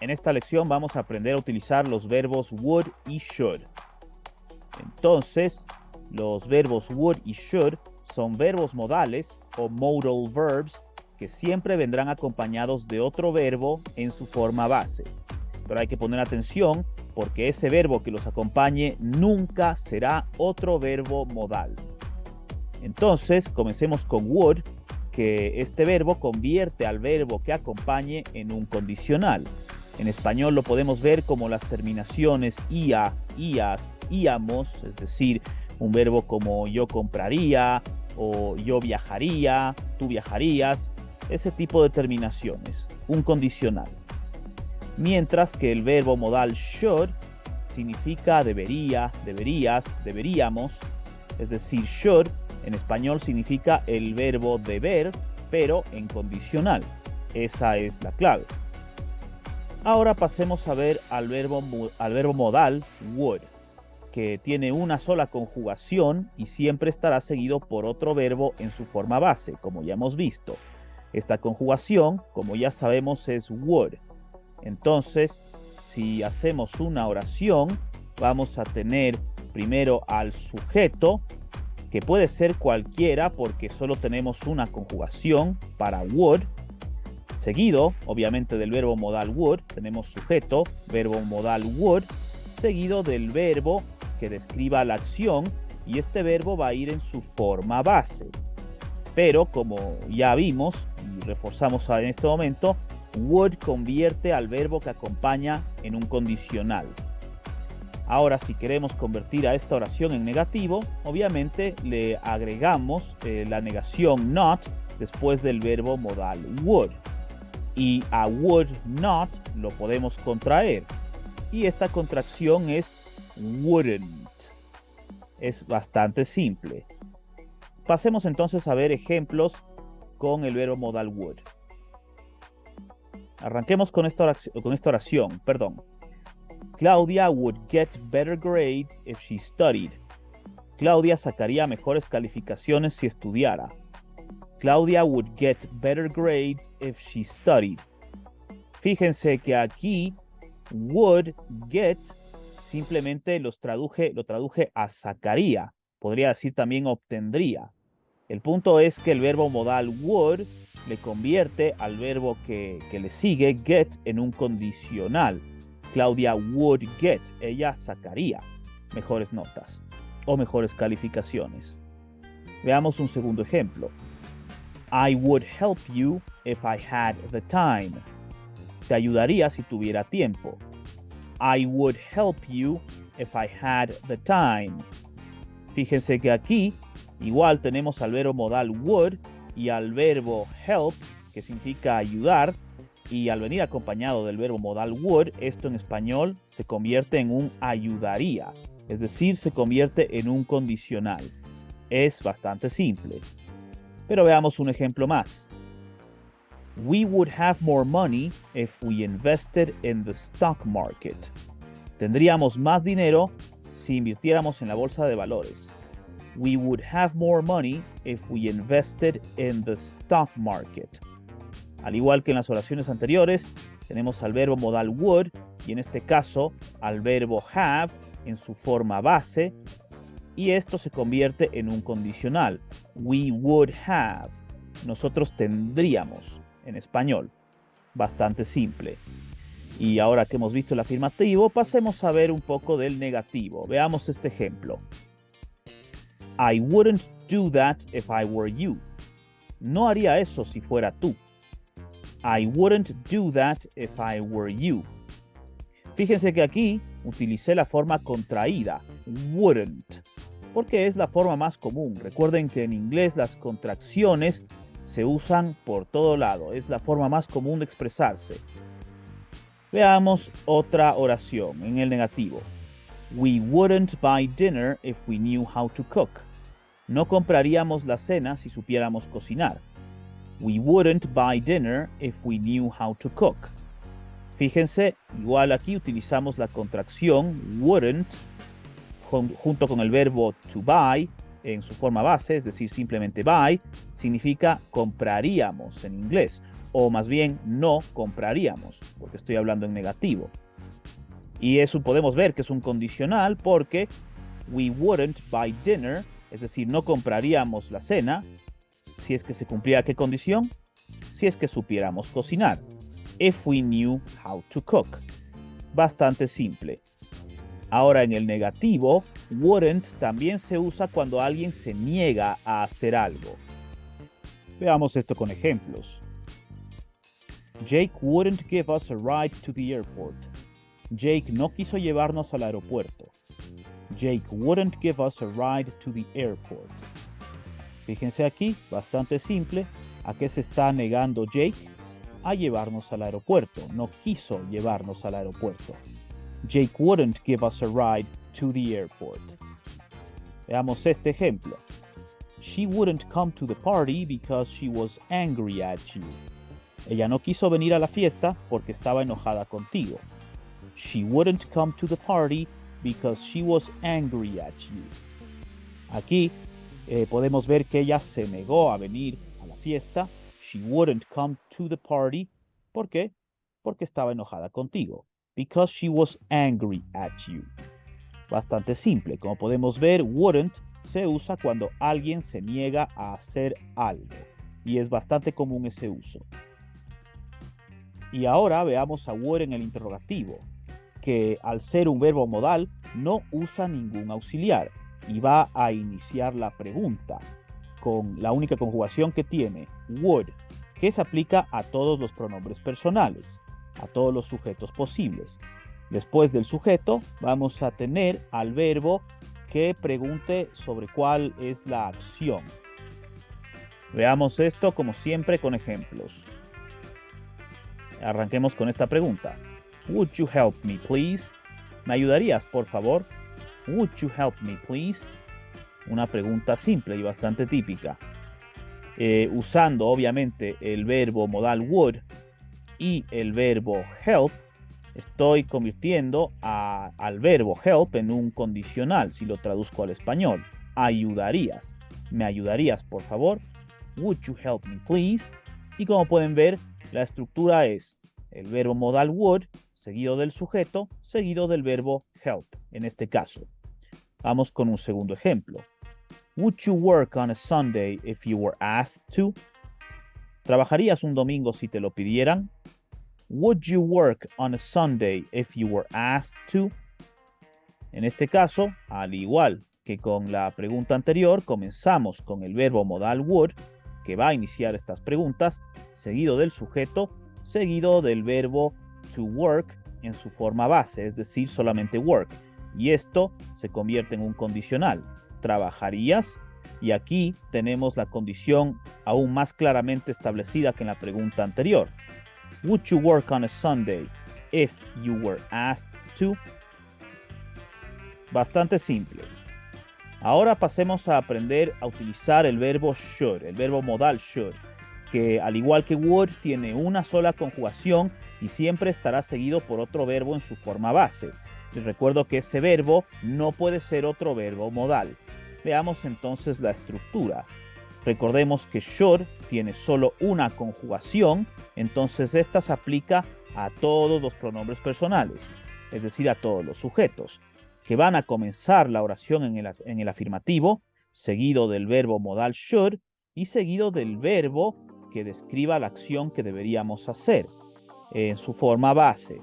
En esta lección vamos a aprender a utilizar los verbos would y should. Entonces, los verbos would y should son verbos modales o modal verbs que siempre vendrán acompañados de otro verbo en su forma base. Pero hay que poner atención porque ese verbo que los acompañe nunca será otro verbo modal. Entonces, comencemos con would, que este verbo convierte al verbo que acompañe en un condicional. En español lo podemos ver como las terminaciones ia, ias, íamos, es decir, un verbo como yo compraría o yo viajaría, tú viajarías, ese tipo de terminaciones, un condicional. Mientras que el verbo modal should significa debería, deberías, deberíamos, es decir, should en español significa el verbo deber, pero en condicional. Esa es la clave. Ahora pasemos a ver al verbo modal would, que tiene una sola conjugación y siempre estará seguido por otro verbo en su forma base, como ya hemos visto. Esta conjugación, como ya sabemos, es would. Entonces, si hacemos una oración, vamos a tener primero al sujeto, que puede ser cualquiera porque solo tenemos una conjugación para would. Seguido, obviamente, del verbo modal would, tenemos sujeto, verbo modal would, seguido del verbo que describa la acción, y este verbo va a ir en su forma base. Pero, como ya vimos y reforzamos en este momento, would convierte al verbo que acompaña en un condicional. Ahora, si queremos convertir a esta oración en negativo, obviamente le agregamos la negación not después del verbo modal would. Y a would not lo podemos contraer. Y esta contracción es wouldn't. Es bastante simple. Pasemos entonces a ver ejemplos con el verbo modal would. Arranquemos con esta oración. Claudia would get better grades if she studied. Claudia sacaría mejores calificaciones si estudiara. Claudia would get better grades if she studied. Fíjense que aquí would get simplemente lo traduje a sacaría. Podría decir también obtendría. El punto es que el verbo modal would le convierte al verbo que le sigue, get, en un condicional. Claudia would get, ella sacaría mejores notas o mejores calificaciones. Veamos un segundo ejemplo. I would help you if I had the time. Te ayudaría si tuviera tiempo. I would help you if I had the time. Fíjense que aquí igual tenemos al verbo modal would y al verbo help, que significa ayudar, y al venir acompañado del verbo modal would, esto en español se convierte en un ayudaría, es decir, se convierte en un condicional. Es bastante simple. Pero veamos un ejemplo más. We would have more money if we invested in the stock market. Tendríamos más dinero si invirtiéramos en la bolsa de valores. We would have more money if we invested in the stock market. Al igual que en las oraciones anteriores, tenemos al verbo modal would y en este caso al verbo have en su forma base, y esto se convierte en un condicional. We would have. Nosotros tendríamos en español. Bastante simple. Y ahora que hemos visto el afirmativo, pasemos a ver un poco del negativo. Veamos este ejemplo. I wouldn't do that if I were you. No haría eso si fuera tú. I wouldn't do that if I were you. Fíjense que aquí utilicé la forma contraída, wouldn't, porque es la forma más común. Recuerden que en inglés las contracciones se usan por todo lado. Es la forma más común de expresarse. Veamos otra oración en el negativo. We wouldn't buy dinner if we knew how to cook. No compraríamos la cena si supiéramos cocinar. We wouldn't buy dinner if we knew how to cook. Fíjense, igual aquí utilizamos la contracción wouldn't junto con el verbo to buy en su forma base, es decir, simplemente buy, significa compraríamos en inglés. o más bien no compraríamos, porque estoy hablando en negativo. Y eso podemos ver que es un condicional porque we wouldn't buy dinner, es decir, no compraríamos la cena, si es que se cumplía ¿qué condición? Si es que supiéramos cocinar. If we knew how to cook. Bastante simple. Ahora en el negativo, wouldn't también se usa cuando alguien se niega a hacer algo. Veamos esto con ejemplos. Jake wouldn't give us a ride to the airport. Jake no quiso llevarnos al aeropuerto. Jake wouldn't give us a ride to the airport. Fíjense aquí, bastante simple. ¿A qué se está negando Jake? A llevarnos al aeropuerto. No quiso llevarnos al aeropuerto. Jake wouldn't give us a ride to the airport. Veamos este ejemplo. She wouldn't come to the party because she was angry at you. Ella no quiso venir a la fiesta porque estaba enojada contigo. She wouldn't come to the party because she was angry at you. Aquí podemos ver que ella se negó a venir a la fiesta. She wouldn't come to the party. ¿Por qué? Porque estaba enojada contigo. Because she was angry at you. Bastante simple. Como podemos ver, wouldn't se usa cuando alguien se niega a hacer algo. Y es bastante común ese uso. Y ahora veamos a would en el interrogativo, que al ser un verbo modal no usa ningún auxiliar y va a iniciar la pregunta con la única conjugación que tiene, would, que se aplica a todos los pronombres personales, a todos los sujetos posibles. Después del sujeto vamos a tener al verbo que pregunte sobre cuál es la acción. Veamos esto como siempre con ejemplos. Arranquemos con esta pregunta. Would you help me, please? ¿Me ayudarías, por favor? Would you help me, please? Una pregunta simple y bastante típica. Usando, obviamente, el verbo modal would y el verbo help, estoy convirtiendo al verbo help en un condicional, si lo traduzco al español. Ayudarías. ¿Me ayudarías, por favor? Would you help me, please? Y como pueden ver, la estructura es el verbo modal would, seguido del sujeto, seguido del verbo help, en este caso. Vamos con un segundo ejemplo. Would you work on a Sunday if you were asked to? ¿Trabajarías un domingo si te lo pidieran? Would you work on a Sunday if you were asked to? En este caso, al igual que con la pregunta anterior, comenzamos con el verbo modal would, que va a iniciar estas preguntas, seguido del sujeto, seguido del verbo to work en su forma base, es decir, solamente work. Y esto se convierte en un condicional. ¿Trabajarías? Y aquí tenemos la condición aún más claramente establecida que en la pregunta anterior. Would you work on a Sunday if you were asked to? Bastante simple. Ahora pasemos a aprender a utilizar el verbo should, el verbo modal should, que al igual que would tiene una sola conjugación y siempre estará seguido por otro verbo en su forma base. Les recuerdo que ese verbo no puede ser otro verbo modal. Veamos entonces la estructura. Recordemos que should tiene solo una conjugación, entonces esta se aplica a todos los pronombres personales, es decir, a todos los sujetos, que van a comenzar la oración en el afirmativo, seguido del verbo modal should y seguido del verbo que describa la acción que deberíamos hacer en su forma base.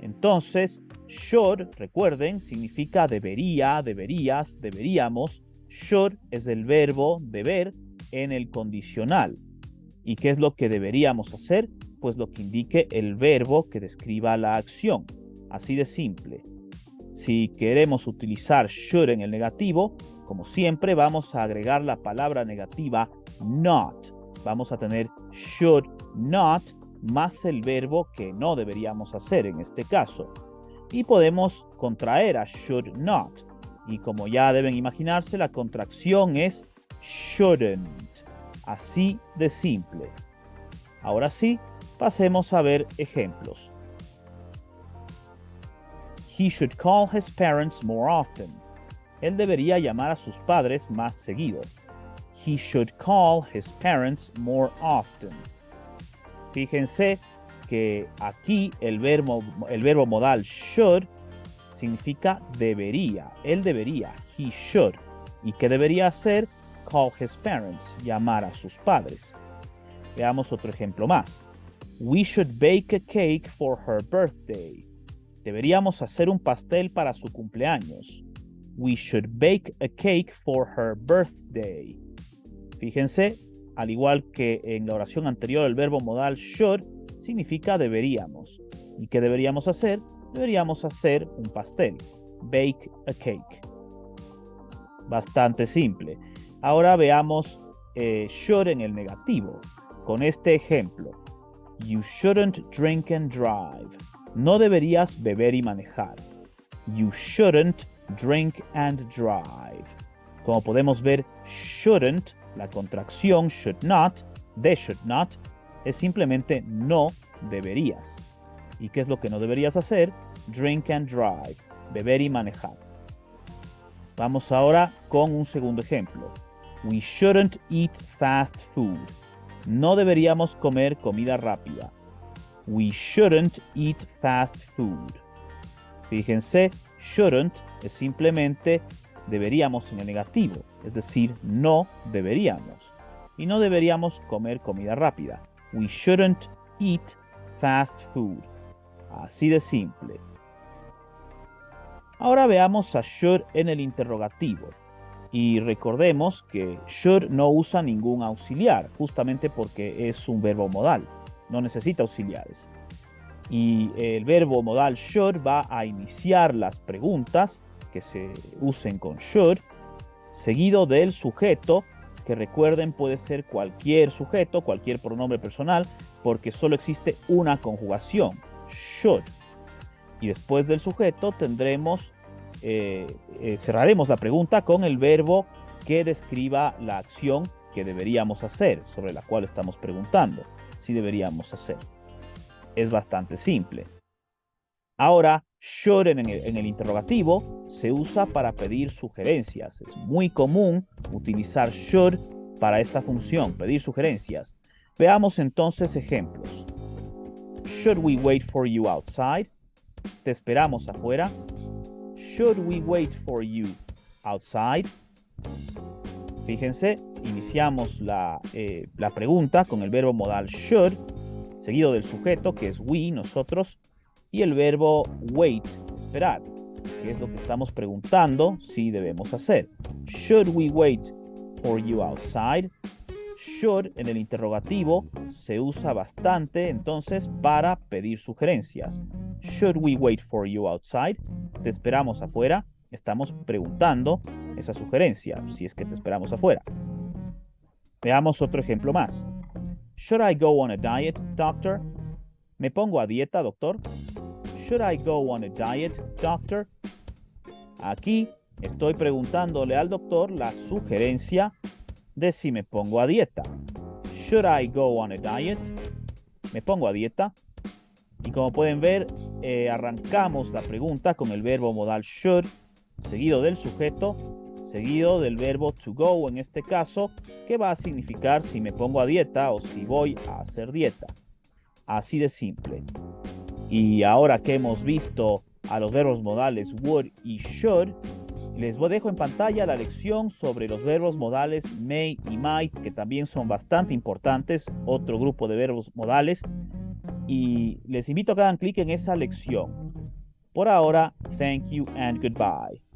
Entonces, should, recuerden, significa debería, deberías, deberíamos. Should es el verbo deber en el condicional. ¿Y qué es lo que deberíamos hacer? Pues lo que indique el verbo que describa la acción. Así de simple. Si queremos utilizar should en el negativo, como siempre vamos a agregar la palabra negativa not. Vamos a tener should not más el verbo que no deberíamos hacer en este caso. Y podemos contraer a should not. Y como ya deben imaginarse, la contracción es shouldn't. Así de simple. Ahora sí, pasemos a ver ejemplos. He should call his parents more often. Él debería llamar a sus padres más seguido. He should call his parents more often. Fíjense que aquí el verbo modal should significa debería. Él debería. He should. ¿Y qué debería hacer? Call his parents. Llamar a sus padres. Veamos otro ejemplo más. We should bake a cake for her birthday. Deberíamos hacer un pastel para su cumpleaños. We should bake a cake for her birthday. Fíjense, al igual que en la oración anterior, el verbo modal should significa deberíamos. ¿Y qué deberíamos hacer? Deberíamos hacer un pastel. Bake a cake. Bastante simple. Ahora veamos should en el negativo. Con este ejemplo. You shouldn't drink and drive. No deberías beber y manejar. You shouldn't drink and drive. Como podemos ver, shouldn't, la contracción should not, de should not, es simplemente no deberías. ¿Y qué es lo que no deberías hacer? Drink and drive, beber y manejar. Vamos ahora con un segundo ejemplo. We shouldn't eat fast food. No deberíamos comer comida rápida. We shouldn't eat fast food. Fíjense, shouldn't es simplemente deberíamos en el negativo, es decir, no deberíamos. Y no deberíamos comer comida rápida. We shouldn't eat fast food. Así de simple. Ahora veamos a should en el interrogativo. Y recordemos que should no usa ningún auxiliar, justamente porque es un verbo modal. No necesita auxiliares. Y el verbo modal should va a iniciar las preguntas que se usen con should, seguido del sujeto, que recuerden puede ser cualquier sujeto, cualquier pronombre personal, porque solo existe una conjugación, should. Y después del sujeto tendremos, cerraremos la pregunta con el verbo que describa la acción que deberíamos hacer, sobre la cual estamos preguntando si deberíamos hacer. Es bastante simple. Ahora, should en el interrogativo se usa para pedir sugerencias. Es muy común utilizar should para esta función, pedir sugerencias. Veamos entonces ejemplos. Should we wait for you outside? ¿Te esperamos afuera? Should we wait for you outside? Fíjense, iniciamos la pregunta con el verbo modal should, seguido del sujeto, que es we, nosotros, y el verbo wait, esperar, que es lo que estamos preguntando si debemos hacer. Should we wait for you outside? Should en el interrogativo se usa bastante entonces para pedir sugerencias. Should we wait for you outside? ¿Te esperamos afuera? Estamos preguntando esa sugerencia, si es que te esperamos afuera. Veamos otro ejemplo más. Should I go on a diet, doctor? ¿Me pongo a dieta, doctor? Should I go on a diet, doctor? Aquí estoy preguntándole al doctor la sugerencia de si me pongo a dieta. Should I go on a diet? ¿Me pongo a dieta? Y como pueden ver, arrancamos la pregunta con el verbo modal should, seguido del sujeto, seguido del verbo to go en este caso, que va a significar si me pongo a dieta o si voy a hacer dieta. Así de simple. Y ahora que hemos visto a los verbos modales would y should, les dejo en pantalla la lección sobre los verbos modales may y might, que también son bastante importantes, otro grupo de verbos modales. Y les invito a que hagan clic en esa lección. Por ahora, thank you and goodbye.